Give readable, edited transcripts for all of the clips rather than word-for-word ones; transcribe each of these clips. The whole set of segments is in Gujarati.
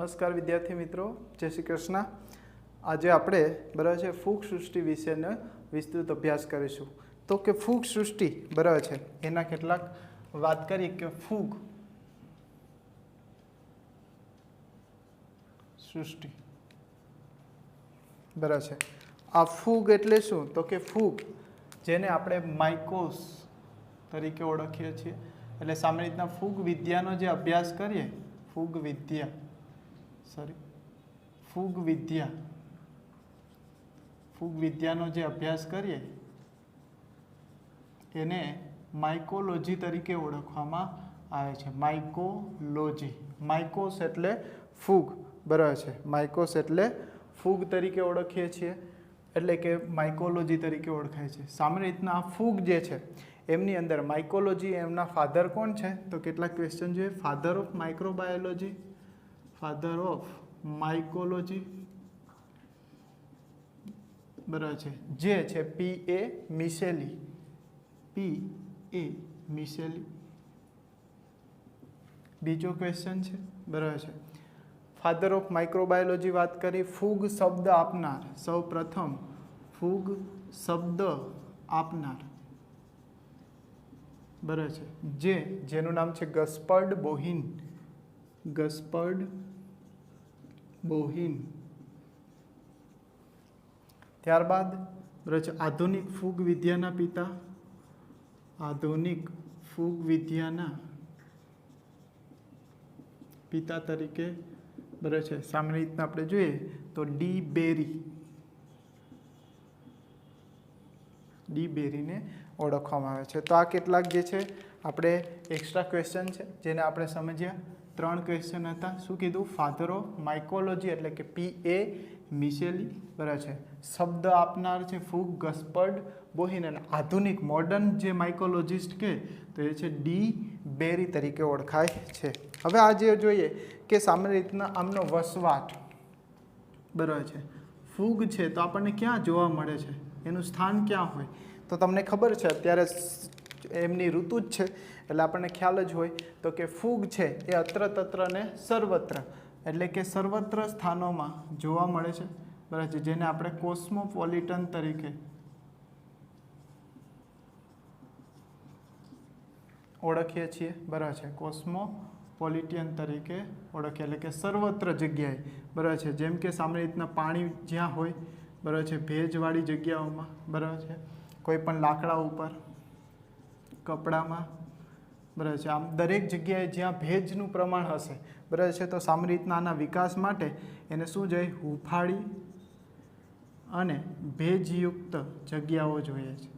નમસ્કાર વિદ્યાર્થી મિત્રો, જય શ્રી કૃષ્ણ। આજે આપણે બરાબર છે ફૂગ સૃષ્ટિ વિશેનો વિસ્તૃત અભ્યાસ કરીશું। તો કે ફૂગ સૃષ્ટિ બરાબર છે એના કેટલાક વાત કરીએ કે ફૂગ સૃષ્ટિ બરાબર છે। આ ફૂગ એટલે શું? તો કે ફૂગ જેને આપણે માઇકોસ તરીકે ઓળખીએ છીએ, એટલે સામાન્ય રીતના ફૂગ વિદ્યાનો જે અભ્યાસ કરીએ, ફૂગ વિદ્યાનો જે અભ્યાસ કરીએ એને માઇકોલોજી તરીકે ઓળખવામાં આવે છે। માઇકોલોજી, માઇકોસ એટલે ફૂગ બરાબર છે, માઇકોસ એટલે ફૂગ તરીકે ઓળખીએ છીએ, એટલે કે માઇકોલોજી તરીકે ઓળખાય છે। સામાન્ય રીતના આ ફૂગ જે છે એમની અંદર માઇકોલોજી, એમના ફાધર કોણ છે? તો કેટલાક ક્વેશ્ચન જોઈએ। Father of microbiology, father of mycology બરાબર છે, જે છે P.A. મિશેલી, P.A. મિશેલી। બીજો ક્વેશ્ચન છે બરાબર છે, ફાધર ઓફ માઇક્રોબાયોલોજી વાત કરી, ફૂગ શબ્દ આપનાર, સૌ પ્રથમ ફૂગ શબ્દ આપનાર બરાબર છે, જેનું નામ છે ગસ્પર્ડ બોહિન, ગસ્પર્ડ બોહિન। ત્યારબાદ બરાબર છે આધુનિક ફૂગ વિદ્યાના પિતા, આધુનિક ફૂગ વિદ્યાના પિતા તરીકે બરાબર છે સામાન્ય રીતના આપણે જોઈએ તો ડી બેરીને ઓળખવામાં આવે છે। તો આ કેટલાક જે છે આપણે એક્સ્ટ્રા ક્વેશ્ચન છે જેને આપણે સમજ્યા। 3 ક્વેશ્ચન હતા। શું કીધું? ફાધર ઓફ માઇકોલોજી એટલે કે P.A. મિશેલી બરાબર છે, શબ્દ આપનાર છે ફૂગ ગસ્પર્ડ બોહિન, અને આધુનિક મોડર્ન જે માઇકોલોજીસ્ટ કે તો એ છે ડી બેરી તરીકે ઓળખાય છે। હવે આજે જોઈએ કે સામાન્ય રીતના આમનો વસવાટ બરાબર છે, ફૂગ છે તો આપણને ક્યાં જોવા મળે છે, એનું સ્થાન ક્યાં હોય? તો તમને ખબર છે અત્યારે એમની ઋતુ જ છે એટલે આપણને ખ્યાલ જ હોય તો કે ફૂગ છે એ અત્ર તત્ર ને સર્વત્ર એટલે કે સર્વત્ર સ્થાનોમાં જોવા મળે છે બરાબર છે, જેને આપણે કોસ્મોપોલિટન તરીકે ઓળખીએ છીએ બરાબર છે, કોસ્મોપોલિટન તરીકે ઓળખીએ એટલે કે સર્વત્ર જગ્યાએ બરાબર છે। જેમ કે સામાન્ય રીતના પાણી જ્યાં હોય બરાબર છે, ભેજવાળી જગ્યાઓમાં બરાબર છે, કોઈ પણ લાકડા ઉપર, કપડામાં બરાબર છે, આમ દરેક જગ્યાએ જ્યાં ભેજનું પ્રમાણ હશે બરાબર છે, તો સામાન્ય રીતના આના વિકાસ માટે એને શું જોઈએ? હુંફાળી અને ભેજયુક્ત જગ્યાઓ જોઈએ છે।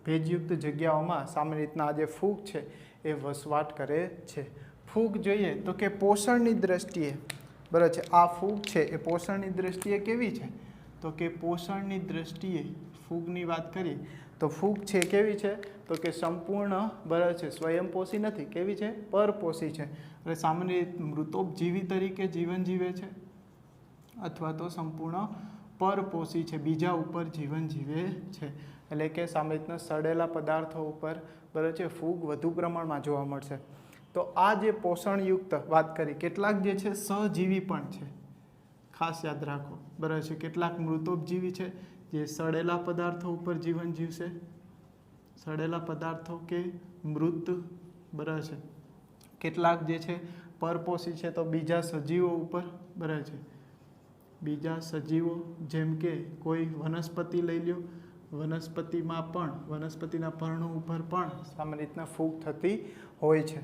ભેજયુક્ત જગ્યાઓમાં સામાન્ય રીતના આ જે ફૂગ છે એ વસવાટ કરે છે। ફૂગ જોઈએ તો કે પોષણની દ્રષ્ટિએ બરાબર છે, આ ફૂગ છે એ પોષણની દ્રષ્ટિએ કેવી છે? તો કે પોષણની દ્રષ્ટિએ ફૂગની વાત કરીએ તો ફૂગ છે કેવી છે? તો કે સંપૂર્ણ બરાબર છે, સ્વયંપોષી નથી, કેવી છે? પરપોષી છે, એટલે સામાન્ય મૃતોપજીવી તરીકે જીવન જીવે છે અથવા તો સંપૂર્ણ પરપોષી છે, બીજા ઉપર જીવન જીવે છે, એટલે કે સામાન્ય રીતના સડેલા પદાર્થો ઉપર બરાબર છે ફૂગ વધુ પ્રમાણમાં જોવા મળશે। તો આ જે પોષણયુક્ત વાત કરી, કેટલાક જે છે સહજીવી પણ છે, ખાસ યાદ રાખો બરાબર છે, કેટલાક મૃતોપજીવી છે જે સડેલા પદાર્થો ઉપર જીવન જીવશે, સડેલા પદાર્થો કે મૃત બરાબર છે, કેટલાક જે છે પરપોષી છે તો બીજા સજીવો ઉપર બરાબર છે, બીજા સજીવો જેમ કે કોઈ વનસ્પતિ લઈ લ્યો, વનસ્પતિમાં પણ વનસ્પતિના પર્ણો ઉપર પણ સામાન્ય રીતના ફૂગ થતી હોય છે।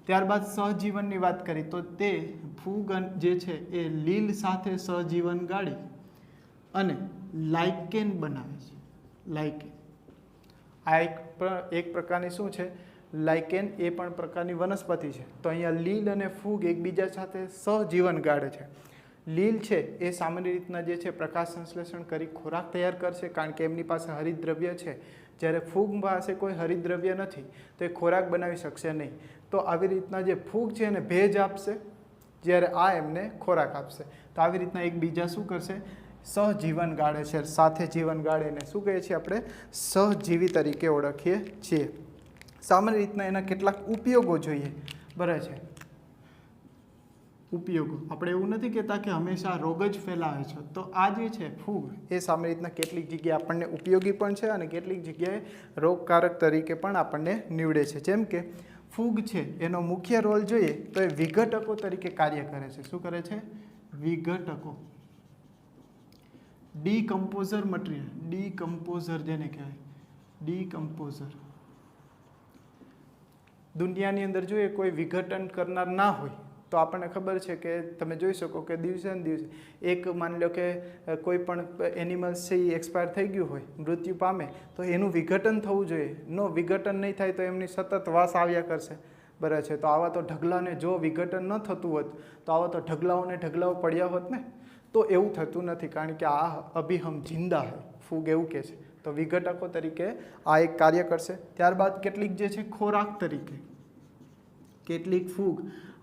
ત્યારબાદ સહજીવનની વાત કરી તો તે ફૂગ જે છે એ લીલ સાથે સહજીવન ગાળી અને લાઇકેન બનાવે છે। લાઇકેન આ એક પ્રકારની શું છે? લાઇકેન એ પણ પ્રકારની વનસ્પતિ છે। તો અહીંયા લીલ અને ફૂગ એકબીજા સાથે સહજીવન ગાળે છે। લીલ છે એ સામાન્ય રીતના જે છે પ્રકાશ સંશ્લેષણ કરી ખોરાક તૈયાર કરશે, કારણ કે એમની પાસે હરિતદ્રવ્ય છે, જ્યારે ફૂગ પાસે કોઈ હરિતદ્રવ્ય નથી તો એ ખોરાક બનાવી શકશે નહીં। તો આવી રીતના જે ફૂગ છે એને ભેજ આપશે, જ્યારે આ એમને ખોરાક આપશે। તો આવી રીતના એકબીજા શું કરશે? સહજીવન ગાળે છે, સાથે જીવન ગાળીને શું કહીએ છીએ આપણે? સહજીવી તરીકે ઓળખીએ છીએ। સામાન્ય રીતના એના કેટલાક ઉપયોગો જોઈએ બરાબર છે। ઉપયોગો, આપણે એવું નથી કહેતા કે હંમેશા રોગ જ ફેલાવે છે, તો આ જે છે ફૂગ એ સામાન્ય રીતના કેટલીક જગ્યાએ આપણને ઉપયોગી પણ છે અને કેટલીક જગ્યાએ રોગકારક તરીકે પણ આપણને નીવડે છે. જેમ કે ફૂગ છે એનો મુખ્ય રોલ જોઈએ તો એ વિઘટકો તરીકે કાર્ય કરે છે. શું કરે છે? વિઘટકો, ડીકમ્પોઝર મટીરિયલ, ડીકમ્પોઝર જેને કહેવાય, ડીકમ્પોઝર. દુનિયાની અંદર જોઈએ કોઈ વિઘટન કરનાર ના હોય તો આપણને ખબર છે કે તમે જોઈ શકો કે દિવસે ને દિવસે એક માની લો કે કોઈ પણ એનિમલ્સ છે એ એક્સપાયર થઈ ગયું હોય, મૃત્યુ પામે, તો એનું વિઘટન થવું જોઈએ. નો વિઘટન નહીં થાય તો એમની સતત વાસ આવ્યા કરશે, બરાબર છે. તો આવા તો ઢગલાને જો વિઘટન ન થતું હોત તો આવા તો ઢગલાઓને ઢગલાઓ પડ્યા હોત ને. તો એવું થતું નથી, કારણ કે આ અભી હમ જિંદા હૈ, ફૂગ એવું કહે છે. તો વિઘટકો તરીકે આ એક કાર્ય કરશે. ત્યારબાદ કેટલીક જે છે ખોરાક તરીકે, કેટલીક ફૂગ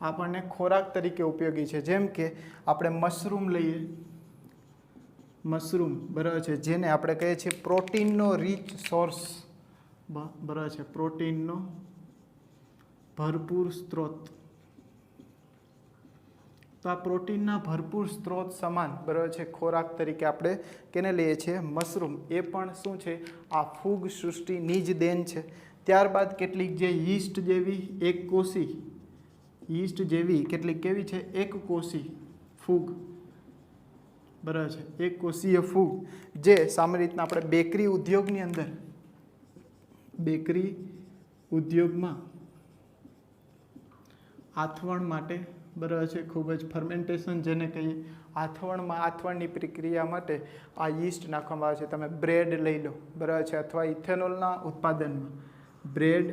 આપણને ખોરાક તરીકે ઉપયોગી છે. જેમ કે આપણે મશરૂમ લઈએ, મશરૂમ, બરાબર છે, જેને આપણે કહીએ છીએ પ્રોટીનનો રીચ સોર્સ, બરાબર છે, પ્રોટીનનો ભરપૂર સ્ત્રોત. તો આ પ્રોટીનના ભરપૂર સ્ત્રોત સમાન, બરાબર છે, ખોરાક તરીકે આપણે કેને લઈએ છીએ? મશરૂમ. એ પણ શું છે? આ ફૂગ સૃષ્ટિની જ દેન છે. ત્યારબાદ કેટલીક જે યીસ્ટ જેવી એક કોષી, યીસ્ટ જેવી કેટલીક કેવી છે? એક કોષી ફૂગ, બરાબર છે, એક કોષીય ફૂગ, જે સામાન્ય રીતના આપણે બેકરી ઉદ્યોગની અંદર, બેકરી ઉદ્યોગમાં આથવણ માટે, બરાબર છે, ખૂબ જ ફર્મેન્ટેશન જેને કહીએ, આથવણની પ્રક્રિયા માટે આ યીસ્ટ નાખવામાં આવે છે. તમે બ્રેડ લઈ લો, બરાબર છે, અથવા ઇથેનોલના ઉત્પાદનમાં, બ્રેડ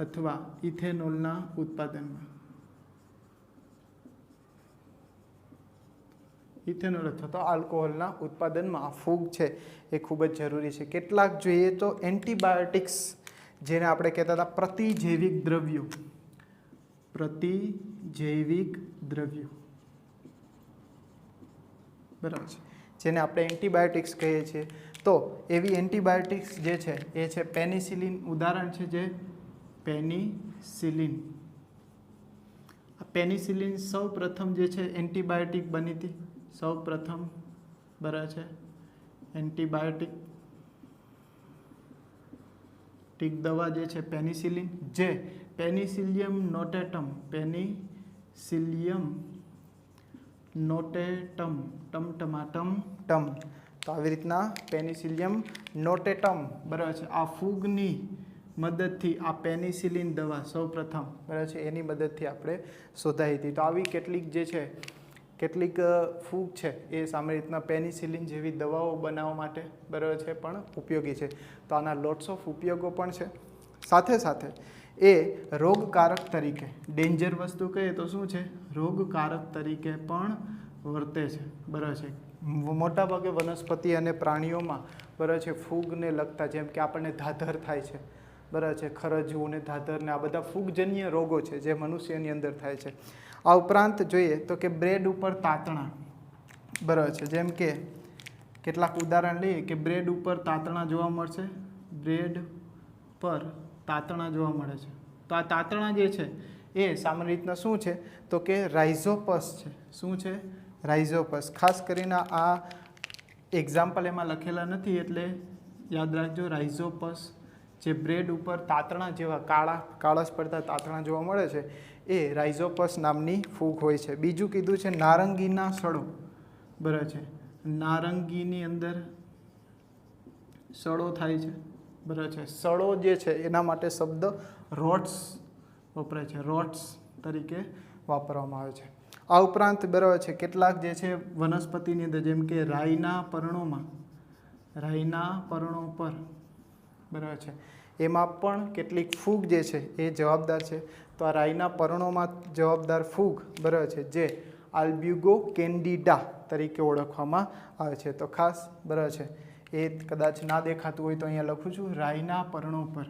અથવા ઇથેનોલના ઉત્પાદનમાં, ઇથેનોલ અથવા તો આલ્કોહોલના ઉત્પાદનમાં આ ફૂગ છે એ ખૂબ જ જરૂરી છે. કેટલાક જોઈએ તો એન્ટીબાયોટિક્સ, જેને આપણે કહેતા હતા પ્રતિજૈવિક દ્રવ્યો, પ્રતિજૈવિક દ્રવ્યો, બરાબર છે, જેને આપણે એન્ટીબાયોટિક્સ કહીએ છીએ. તો એવી એન્ટીબાયોટિક્સ જે છે એ છે પેનિસિલિન. ઉદાહરણ છે જે પેનિસિલિન. પેનિસિલિન સૌ પ્રથમ જે છે એન્ટીબાયોટિક બની હતી, સૌ પ્રથમ, બરાબર છે, એન્ટીબાયોટિક દવા જે છે પેનિસિલિન, જે પેનિસિલિયમ નોટેટમ, પેનિસિલિયમ નોટેટમ, ટમટમાટમ ટમ. તો આવી રીતના પેનિસિલિયમ નોટેટમ, બરાબર છે, આ ફૂગની મદદથી આ પેનિસિલિન દવા સૌ પ્રથમ, બરાબર છે, એની મદદથી આપણે શોધાઈ હતી. તો આવી કેટલીક જે છે, કેટલીક ફૂગ છે એ સામાન્ય રીતના પેનિસિલિન જેવી દવાઓ બનાવવા માટે, બરાબર છે, પણ ઉપયોગી છે. તો આના લોટ્સ ઓફ ઉપયોગો પણ છે. સાથે સાથે એ રોગકારક તરીકે, ડેન્જર વસ્તુ કહીએ તો શું છે? રોગકારક તરીકે પણ વર્તે છે, બરાબર છે. મોટાભાગે વનસ્પતિ અને પ્રાણીઓમાં, બરાબર છે, ફૂગને લગતા, જેમ કે આપણને ધાધર થાય છે, બરાબર છે, ખરજવું ને ધાધર ને આ બધા ફૂગજન્ય રોગો છે જે મનુષ્યની અંદર થાય છે. આ ઉપરાંત જોઈએ તો કે બ્રેડ ઉપર તાતણા, બરાબર છે, જેમ કે કેટલાક ઉદાહરણ લઈએ કે બ્રેડ ઉપર તાતણા જોવા મળશે, બ્રેડ પર તાતણા જોવા મળે છે. તો આ તાતણા જે છે એ સામાન્ય રીતના શું છે? તો કે રાઇઝોપસ છે. શું છે? રાઇઝોપસ. ખાસ કરીને આ એક્ઝામ્પલ એમાં લખેલા નથી એટલે યાદ રાખજો. રાઇઝોપસ જે બ્રેડ ઉપર તાતણા જેવા કાળસ પડતા તાતણા જોવા મળે છે એ રાઇઝોપસ નામની ફૂગ હોય છે. બીજું કીધું છે નારંગીના સડો, બરાબર છે, નારંગીની અંદર સડો થાય છે, બરાબર છે. સડો જે છે એના માટે શબ્દ રોટ્સ વપરાય છે, રોટ્સ તરીકે વાપરવામાં આવે છે. આ ઉપરાંત, બરાબર છે, કેટલાક જે છે વનસ્પતિની અંદર, જેમ કે રાઈના પર્ણોમાં, રાઈના પર્ણો પર, બરાબર છે, એમાં પણ કેટલીક ફૂગ જે છે એ જવાબદાર છે. તો આ રાઈના પર્ણોમાં જવાબદાર ફૂગ, બરાબર છે, જે આલ્બ્યુગો કેન્ડિડા તરીકે ઓળખવામાં આવે છે. તો ખાસ, બરાબર છે, એ કદાચ ના દેખાતું હોય તો અહીંયા લખું છું, રાઈના પર્ણો પર,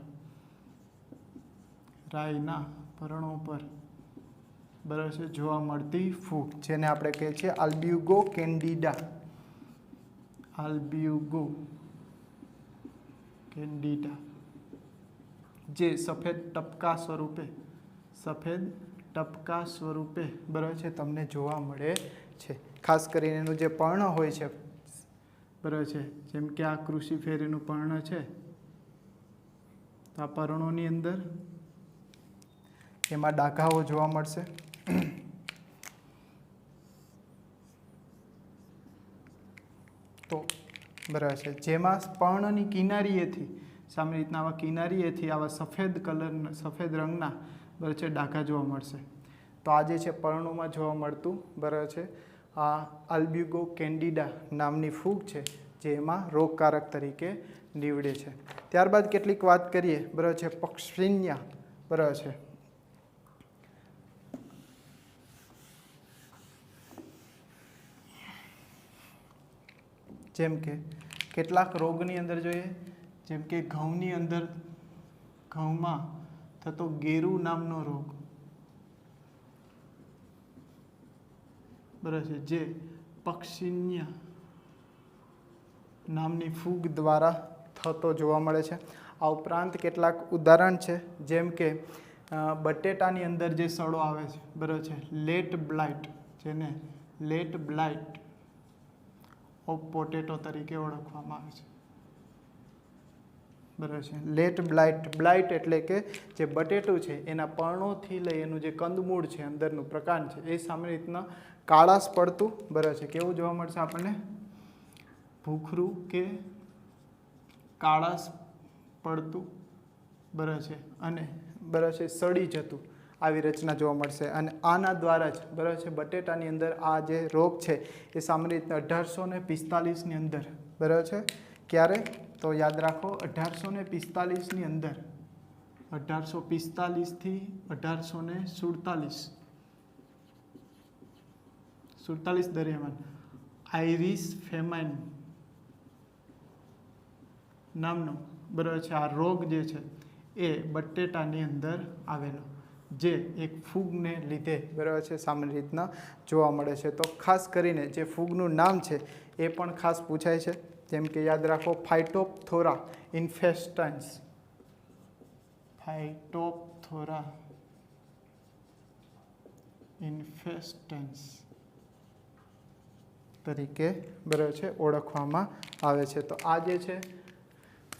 રાઈના પર્ણો પર, બરાબર છે, જોવા મળતી ફૂગ, જેને આપણે કહીએ છીએ આલ્બ્યુગો કેન્ડિડા, આલ્બ્યુગો કેન્ડિડા, જે સફેદ ટપકા સ્વરૂપે, સફેદ ટપકા સ્વરૂપે બરાબર છે તમને જોવા મળે છે. ખાસ કરીને એનું જે પર્ણ હોય છે બરાબર છે, જેમ કે આ કૃષિફેરીનું પર્ણ છે, તો આ પર્ણોની અંદર એમાં ડાઘાઓ જોવા મળશે. તો બરાબર છે, જેમાં પર્ણની કિનારીએથી સામાન્ય રીતના આવા કિનારીએથી આવા સફેદ રંગના બરાબર છે ડાઘા જોવા મળશે. તો આ જે છે પર્ણોમાં જોવા મળતું બરાબર છે આ આલ્બ્યુગો કેન્ડિડા નામની ફૂગ છે, જે એમાં રોગકારક તરીકે નીવડે છે. ત્યારબાદ કેટલીક વાત કરીએ બરાબર છે પક્ષિન્યા બરાબર છે. જેમ કે કેટલાક રોગની અંદર જોઈએ, જેમ કે ઘઉંમાં થતો ગેરુ નામનો રોગ બરાબર છે, જે પક્ષિન્યા નામની ફૂગ દ્વારા થતો જોવા મળે છે. આ ઉપરાંત કેટલાક ઉદાહરણ છે, જેમ કે બટેટાની અંદર જે સડો આવે છે બરાબર છે, લેટ બ્લાઇટ, જેને લેટ બ્લાઇટ ઓફ પોટેટો તરીકે ઓળખવામાં આવે છે બરાબર છે. લેટ બ્લાઇટ એટલે કે જે બટેટું છે એના પર્ણોથી લઈ એનું જે કંદમૂળ છે અંદરનું પ્રકાંડ છે એ સામાન્ય રીતના કાળાશ પડતું બરાબર છે કેવું જોવા મળશે આપણને, ભૂખરું કે કાળાશ પડતું બરાબર છે, અને બરાબર છે સડી જતું આવી રચના જોવા મળશે. અને આના દ્વારા જ બરાબર છે બટેટાની અંદર આ જે રોગ છે એ સામાન્ય રીતના 1845ની અંદર બરાબર છે, ક્યારે તો યાદ રાખો 1845ની અંદર 1845 થી 1847 દરમિયાન આઇરિશ ફેમાઇન નામનો બરાબર છે આ રોગ જે છે એ બટેટાની અંદર આવેલો, જે એક ફૂગને લીધે બરાબર છે સામાન્ય રીતના જોવા મળે છે. તો ખાસ કરીને જે ફૂગનું નામ છે એ પણ ખાસ પૂછાય છે, જેમ કે યાદ રાખો ફાઇટોપ્થોરા ઇન્ફેસ્ટન્સ, ફાઇટોપ્થોરા ઇન્ફેસ્ટન્સ તરીકે બરાબર છે ઓળખવામાં આવે છે. તો આ જે છે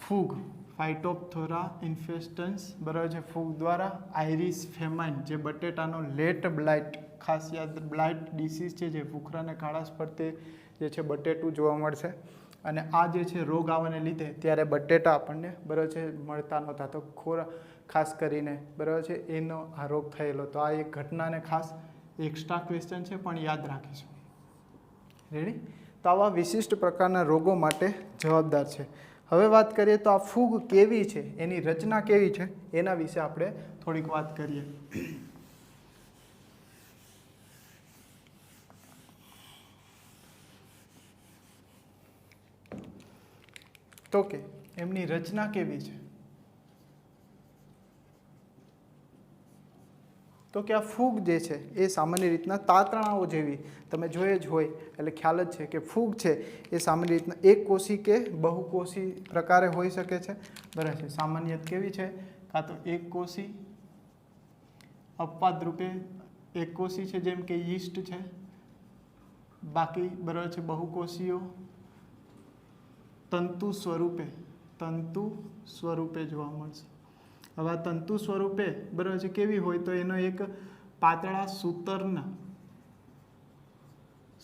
ફૂગ ફાઇટોપ્થોરા ઇન્ફેસ્ટન્સ બરાબર છે ફૂગ દ્વારા આઇરિશ ફેમાઇન, જે બટેટાનો લેટ બ્લાઇટ, ખાસ યાદ બ્લાઇટ ડિસીઝ છે જે ભૂખરાને કાળાશ પડતે જે છે બટેટું જોવા મળશે. અને આ જે છે રોગ આવવાને લીધે ત્યારે બટેટા આપણને બરાબર છે મળતા નહોતા, તો ખાસ કરીને બરાબર છે એનો આ રોગ થયેલો. તો આ એક ઘટનાને ખાસ એક્સ્ટ્રા ક્વેશ્ચન છે પણ યાદ રાખીશું. રેડી? તો આવા વિશિષ્ટ પ્રકારના રોગો માટે જવાબદાર છે. હવે વાત કરીએ તો આ ફૂગ કેવી છે, એની રચના કેવી છે, એના વિશે આપણે થોડીક વાત કરીએ. તો કે એમની રચના કેવી છે, તો કે આ ફૂગ જે છે એ સામાન્ય રીતના તાતણાઓ જેવી તમે જોઈએ જ હોય એટલે ખ્યાલ જ છે કે ફૂગ છે એ સામાન્ય રીતના એક કોષી કે બહુકોષી પ્રકારે હોઈ શકે છે બરાબર છે. સામાન્યત કેવી છે, કાં તો એક કોષી, અપવાદ રૂપે એક કોષી છે જેમ કે યીસ્ટ છે, બાકી બરાબર છે બહુકોષીઓ તંતુ સ્વરૂપે જોવા મળશે. હવે આ તંતુ સ્વરૂપે બરાબર છે કેવી હોય, તો એનો એક પાતળા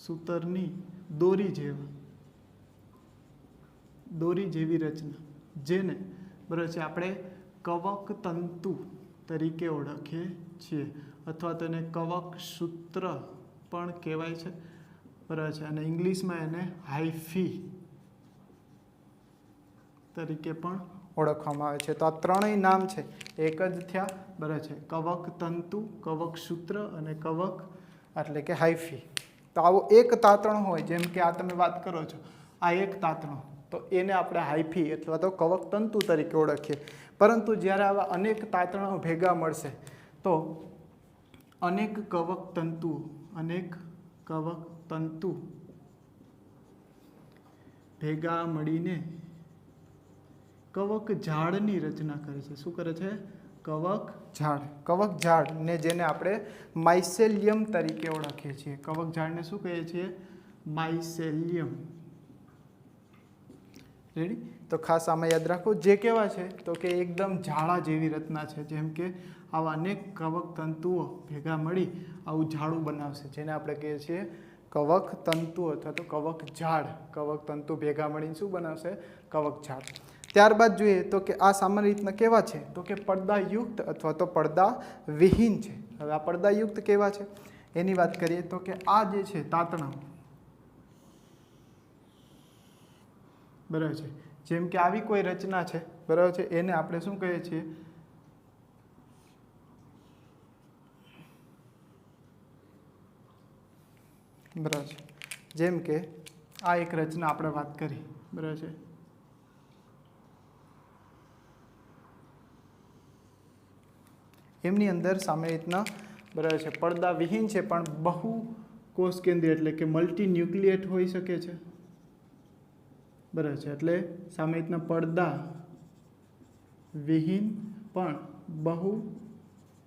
સૂતરની દોરી જેવી રચના, જેને બરાબર છે આપણે કવક તંતુ તરીકે ઓળખીએ છીએ, અથવા તો એને કવક સૂત્ર પણ કહેવાય છે બરાબર છે, અને ઇંગ્લિશમાં એને હાઇફી તરીકે પણ ઓળખવામાં આવે છે. તો આ ત્રણેય નામ છે એક જ થયા બરાબર છે, કવક તંતુ, કવક સૂત્ર અને કવક એટલે કે હાઇફી. તો આવો એક તાતણો હોય, જેમ કે આ તમે વાત કરો છો આ એક તાતણો, તો એને આપણે હાઇફી અથવા તો કવક તંતુ તરીકે ઓળખીએ. પરંતુ જ્યારે આવા અનેક તાતણાઓ ભેગા મળશે તો અનેક કવક તંતુ ભેગા મળીને કવક ઝાડની રચના કરે છે. શું કરે છે? કવક ઝાડ ને જેને આપણે માઇસેલિયમ તરીકે ઓળખીએ છીએ. કવક ઝાડને શું કહીએ છીએ? માઇસેલિયમ. રેડી? તો ખાસ આમાં યાદ રાખો જે કેવા છે તો કે એકદમ ઝાડા જેવી રચના છે. જેમ કે આવા અનેક કવક તંતુઓ ભેગા મળી આવું ઝાડું બનાવશે, જેને આપણે કહીએ છીએ કવક તંતુ અથવા તો કવક ઝાડ. કવક તંતુ ભેગા મળીને શું બનાવશે? કવક ઝાડ. ત્યારબાદ જોઈએ તો કે આ સામાન્ય રીતના કેવા છે તો કે પડદાયુક્ત અથવા તો પડદા વિહીન છે. હવે આ પડદાયુક્ત કેવા છે એની વાત કરીએ તો કે આ જે છે તાતણા, બરાબર છે, જેમ કે આવી કોઈ રચના છે, બરાબર છે, એને આપણે શું કહીએ છીએ? બરાબર છે, જેમ કે આ એક રચના આપણે વાત કરી, બરાબર છે, એમની અંદર સામે રીતના બરાબર છે પડદા વિહીન છે પણ બહુ કોષ કેન્દ્રીય એટલે કે મલ્ટી ન્યુક્લિએટ હોઈ શકે છે. બરાબર છે, એટલે સામે રીતના પડદા વિહીન પણ બહુ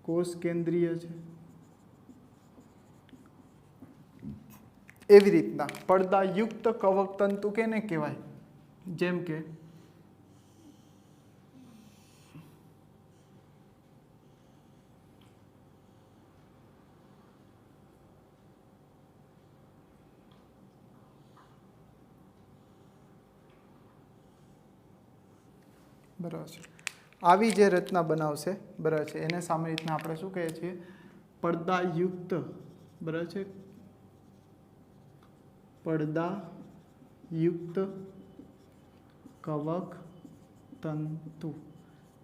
કોષ કેન્દ્રીય છે. એવી રીતના પડદાયુક્ત કવક તંતુ કેને કહેવાય? જેમ કે બરાબર છે, આવી જે રચના બનાવશે, બરાબર છે, એને સામે રીતના આપણે શું કહીએ છીએ? પડદાયુક્ત, બરાબર છે, પડદાયુક્ત કવક તંતુ,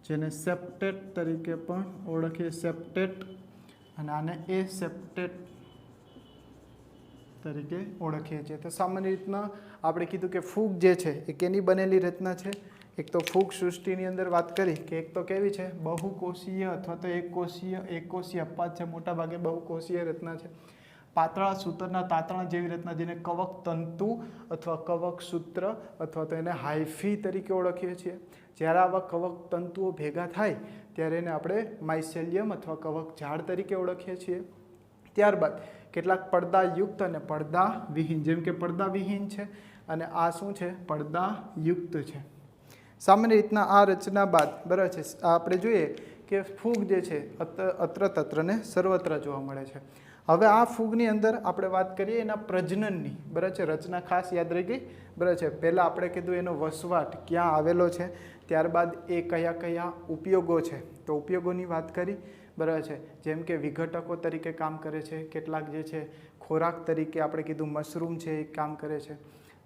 જેને સેપ્ટેટ તરીકે પણ ઓળખીએ. સેપ્ટેટ અને આને એસેપ્ટેટ તરીકે ઓળખીએ છીએ. તો સામાન્ય રીતના આપણે કીધું કે ફૂગ જે છે એ કેની બનેલી રચના છે? એક તો ફૂગ સૃષ્ટિની અંદર વાત કરી કે એક તો કેવી છે? બહુકોષીય અથવા તો એકકોષીય અપવાદ છે, મોટા ભાગે બહુકોષીય રચના છે. પાતળા સૂત્રના તાતણા જેવી રચના, જેને કવક તંતુ અથવા કવક સૂત્ર અથવા તો એને હાઇફી તરીકે ઓળખીએ છીએ. જ્યારે આવા કવક તંતુઓ ભેગા થાય ત્યારે એને આપણે માઇસેલિયમ અથવા કવક ઝાડ તરીકે ઓળખીએ છીએ. ત્યારબાદ કેટલાક પડદાયુક્ત અને પડદા વિહીન, જેમ કે પડદા વિહીન છે અને આ શું છે? પડદાયુક્ત છે. સામાન્ય રીતના આ રચના બાદ, બરાબર છે, આપણે જોઈએ કે ફૂગ જે છે અત્ર તત્ર ને સર્વત્ર જોવા મળે છે. હવે આ ફૂગની અંદર આપણે વાત કરીએ એના પ્રજનનની, બરાબર છે, રચના ખાસ યાદ રહી ગઈ, બરાબર છે. પહેલાં આપણે કીધું એનો વસવાટ ક્યાં આવેલો છે, ત્યારબાદ એ કયા કયા ઉપયોગો છે, તો ઉપયોગોની વાત કરી, બરાબર છે, જેમ કે વિઘટકો તરીકે કામ કરે છે, કેટલાક જે છે ખોરાક તરીકે આપણે કીધું મશરૂમ છે એ કામ કરે છે.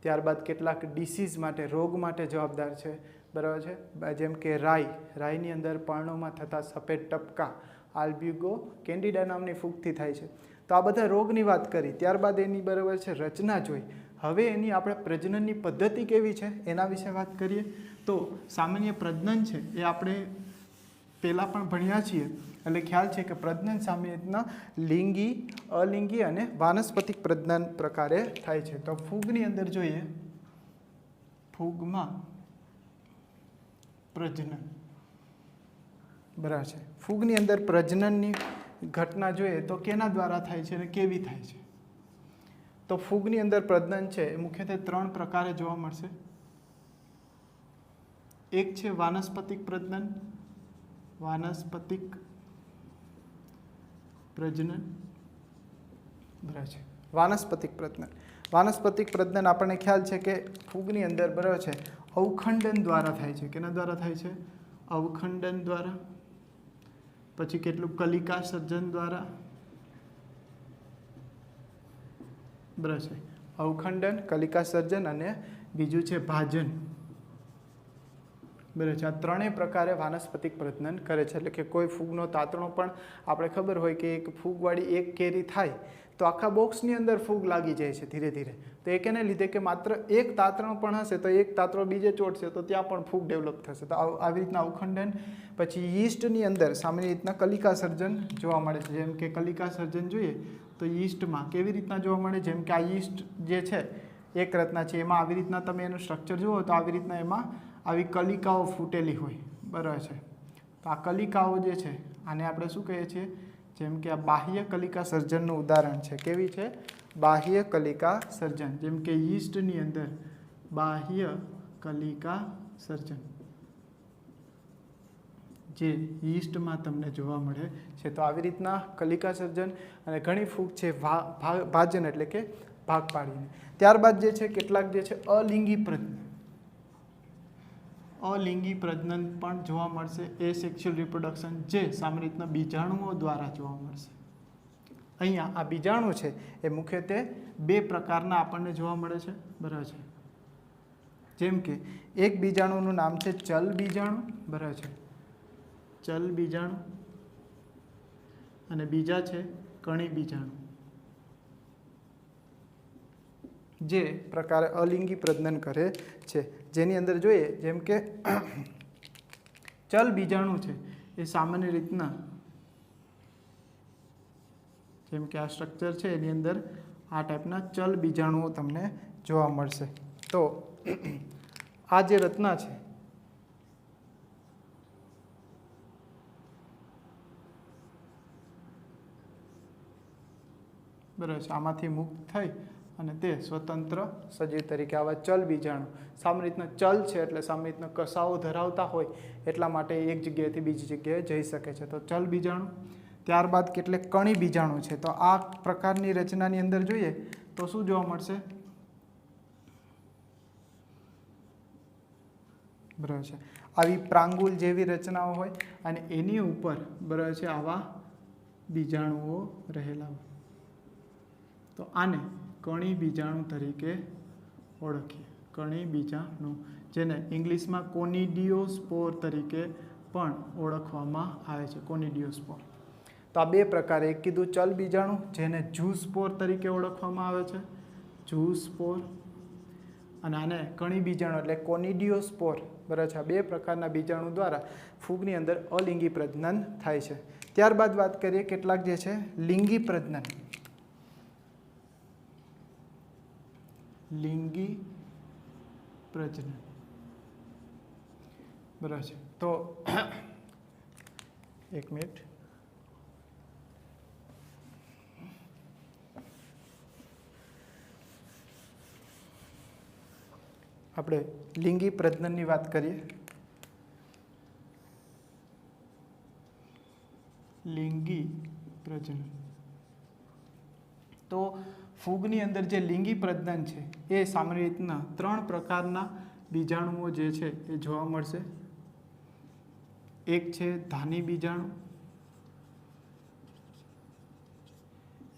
ત્યારબાદ કેટલાક ડિસીઝ માટે, રોગ માટે જવાબદાર છે, બરાબર છે, જેમ કે રાઈની અંદર પર્ણોમાં થતા સફેદ ટપકા આલ્બ્યુગો કેન્ડિડા નામની ફૂગથી થાય છે. તો આ બધા રોગની વાત કરી, ત્યારબાદ એની બરાબર છે રચના જોઈ. હવે એની આપણે પ્રજનનની પદ્ધતિ કેવી છે એના વિશે વાત કરીએ. તો સામાન્ય પ્રજનન છે એ આપણે પહેલાં પણ ભણ્યા છીએ, એટલે ખ્યાલ છે કે પ્રજનન સામાન્ય રીતના લિંગી, અલિંગી અને વાનસ્પતિક પ્રજનન પ્રકારે થાય છે. તો ફૂગની અંદર જોઈએ, ફૂગમાં પ્રજનન, બરાબર છે, ફૂગની અંદર પ્રજનનની ઘટના જોઈએ તો કેના દ્વારા થાય છે અને કેવી થાય છે? તો ફૂગની અંદર પ્રજનન છે એ મુખ્યત્વે 3 પ્રકારે જોવા મળશે. એક છે વાનસ્પતિક પ્રજનન, વાનસ્પતિક પ્રજનન, બરાબર છે, વાનસ્પતિક પ્રજનન. વાનસ્પતિક પ્રજનન આપણને ખ્યાલ છે કે ફૂગની અંદર, બરાબર છે, અવખંડન દ્વારા થાય છે. કેના દ્વારા થાય છે? અવખંડન દ્વારા. પછી કેટલું કલિકા સર્જન દ્વારા, બરાબર છે, અવખંડન, કલિકા સર્જન અને બીજું છે ભાજન, બરાબર છે. આ 3 પ્રકારે વાનસ્પતિક પ્રજનન કરે છે. એટલે કે કોઈ ફૂગનો તાતણો પણ આપણે ખબર હોય કે એક ફૂગવાળી એક કેરી થાય તો આખા બોક્સની અંદર ફૂગ લાગી જાય છે ધીરે ધીરે. તો એ કેને લીધે કે માત્ર એક તાતણો પણ હશે તો એક તાતણો બીજે ચોટશે તો ત્યાં પણ ફૂગ ડેવલપ થશે. તો આવી રીતના અવખંડન. પછી યીસ્ટની અંદર સામાન્ય રીતના કલિકા સર્જન જોવા મળે છે. જેમ કે કલિકા સર્જન જોઈએ તો યીસ્ટમાં કેવી રીતના જોવા મળે? જેમ કે આ યીસ્ટ જે છે એક રચના છે, એમાં આવી રીતના તમે એનું સ્ટ્રક્ચર જુઓ તો આવી રીતના એમાં આવી કલિકાઓ ફૂટેલી હોય, બરાબર છે. તો આ કલિકાઓ જે છે આને આપણે શું કહીએ છીએ? જેમ કે આ બાહ્ય કલિકા સર્જનનું ઉદાહરણ છે. કેવી છે? બાહ્ય કલિકા સર્જન. જેમ કે યીસ્ટની અંદર બાહ્ય કલિકા સર્જન જે યીસ્ટમાં તમને જોવા મળે છે. તો આવી રીતના કલિકા સર્જન અને ઘણી ફૂગ છે ભાજન એટલે કે ભાગ પાડીને. ત્યારબાદ જે છે કેટલાક જે છે અલિંગી પ્રજનન પણ જોવા મળશે. એ સેક્સ્યુઅલ રિપ્રોડક્શન જે સામાન્ય રીતના બીજાણુઓ દ્વારા જોવા મળશે. અહીંયા આ બીજાણુ છે એ મુખ્યત્વે 2 પ્રકારના આપણને જોવા મળે છે. બરાબર છે. જેમ કે એક બીજાણુનું નામ છે ચલ બીજાણુ. બરાબર છે, ચલ બીજાણુ. અને બીજા છે કણી બીજાણુ, જે પ્રકારે અલિંગી પ્રજનન કરે છે. જેની અંદર જોઈએ જેમ કે ચલ બીજાણુ છે એ સામાન્ય રીતના જેમ કે આ સ્ટ્રક્ચર છે એની અંદર આ ટાઈપના ચલ બીજાણુઓ તમને જોવા મળશે. તો આ જે રચના છે બરાબર છે, આમાંથી મુક્ત થઈ અને તે સ્વતંત્ર સજીવ તરીકે આવા ચલ બીજાણુ સામાન્ય રીતના ચલ છે એટલે સામાન્ય રીતના કસાઓ ધરાવતા હોય એટલા માટે એક જગ્યાએથી બીજી જગ્યાએ જઈ શકે છે. તો ચલ બીજાણુ. ત્યારબાદ કેટલેક કણી બીજાણુ છે. તો આ પ્રકારની રચનાની અંદર જોઈએ તો શું જોવા મળશે? બરાબર છે, આવી પ્રાંગુલ જેવી રચનાઓ હોય અને એની ઉપર બરાબર છે આવા બીજાણુઓ રહેલા હોય. તો આને કણી બીજાણુ તરીકે ઓળખીએ. કણી બીજાણુ, જેને ઇંગ્લિશમાં કોનિડિયોસ્પોર તરીકે પણ ઓળખવામાં આવે છે. કોનિડિયોસ્પોર. તો આ 2 પ્રકારે, એક કીધું ચલ બીજાણુ જેને ઝૂસ્પોર તરીકે ઓળખવામાં આવે છે, ઝૂસ્પોર, અને આને કણી બીજાણુ એટલે કોનિડિયોસ્પોર. બરાબર છે. આ 2 પ્રકારના બીજાણુ દ્વારા ફૂગની અંદર અલિંગી પ્રજનન થાય છે. ત્યારબાદ વાત કરીએ કેટલાક જે છે લિંગી પ્રજનન. લિંગી પ્રજનન. બરાબર છે. તો એક મિનિટ. આપણે લિંગી પ્રજનનની વાત કરીએ. લિંગી પ્રજનન. તો ફૂગની અંદર જે લિંગી પ્રજનન છે એ સામાન્ય રીતના 3 પ્રકારના બીજાણુઓ જે છે એ જોવા મળશે. એક છે ધાની બીજાણુ,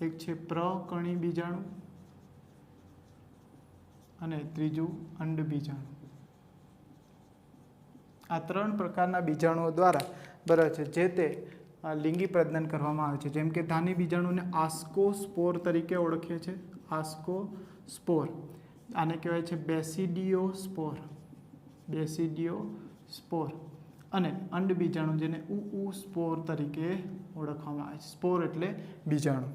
એક છે પ્રકણી બીજાણુ અને ત્રીજું અંડ બીજાણુ. આ 3 પ્રકારના બીજાણુઓ દ્વારા બરાબર છે જે તે લિંગી પ્રજનન કરવામાં આવે છે. જેમ કે ધાની બીજાણુને આસ્કોસ્પોર તરીકે ઓળખીએ છીએ. આસ્કોસ્પોર. આને કહેવાય છે બેસિડિયોસ્પોર. બેસિડિયોસ્પોર. અને અંડ બીજાણુ જેને ઉઉસ્પોર તરીકે ઓળખવામાં આવે છે. સ્પોર એટલે બીજાણુ.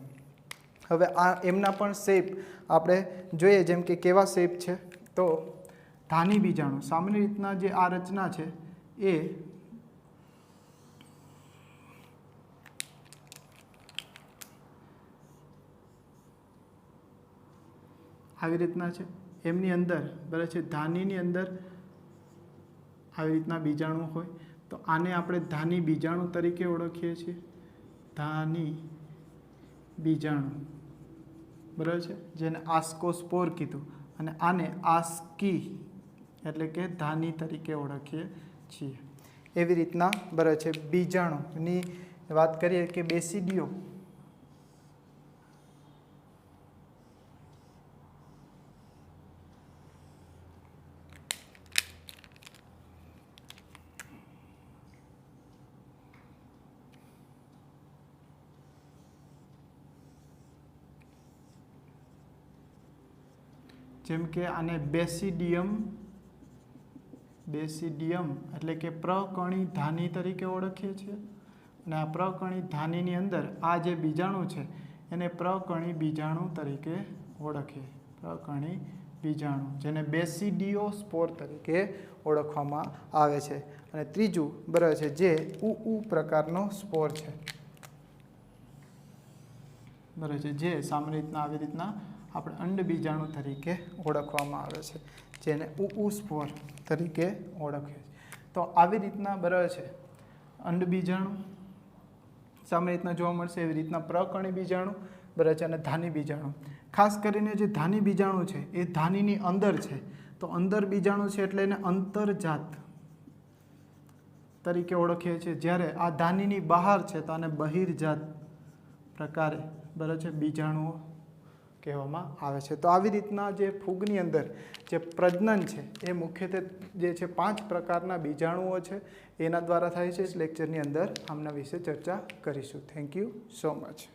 હવે આ એમના પણ શેપ આપણે જોઈએ. જેમ કે કેવા શેપ છે? તો ધાની બીજાણુ સામાન્ય રીતના જે આ રચના છે એ આવી રીતના છે. એમની અંદર બરાબર છે ધાનીની અંદર આવી રીતના બીજાણુ હોય. તો આને આપણે ધાની બીજાણુ તરીકે ઓળખીએ છીએ. ધાની બીજાણુ. બરાબર છે, જેને આસ્કોસ્પોર કીધું. અને આને આસ્કી એટલે કે ધાની તરીકે ઓળખીએ છીએ. એવી રીતના બરાબર છે બીજાણુની વાત કરીએ કે બેસિડિયો. જેમ કે આને બેસિડિયમ એટલે કે પ્રકણી ધાની તરીકે ઓળખીએ છીએ. અને આ પ્રકણી ધાનીની અંદર આ જે બીજાણુ છે એને પ્રકણી બીજાણુ તરીકે ઓળખીએ. પ્રકણી બીજાણુ, જેને બેસિડિયોસ્પોર તરીકે ઓળખવામાં આવે છે. અને ત્રીજું બરાબર છે જે ઉ પ્રકારનો સ્પોર છે, બરાબર છે, જે સામાન્ય રીતના આવી રીતના આપણે અંડ બીજાણુ તરીકે ઓળખવામાં આવે છે, જેને ઉ સ્પોર તરીકે ઓળખે છે. તો આવી રીતના બરાબર છે અંડ બીજાણુ સામાન્ય રીતના જોવા મળશે, એવી રીતના પ્રકર્ણી બીજાણુ બરાબર છે અને ધાની બીજાણુ. ખાસ કરીને જે ધાની બીજાણુ છે એ ધાનીની અંદર છે, તો અંદર બીજાણુ છે એટલે એને અંતરજાત તરીકે ઓળખીએ છીએ. જ્યારે આ ધાનીની બહાર છે તો આને બહિર્જાત પ્રકારે બરાબર છે બીજાણુઓ કહેવામાં આવે છે. તો આવી રીતના જે ફૂગની અંદર જે પ્રજનન છે એ મુખ્યત્વે જે છે 5 પ્રકારના બીજાણુઓ છે એના દ્વારા થાય છે. લેક્ચરની અંદર આમના વિશે ચર્ચા કરીશું. Thank you so much.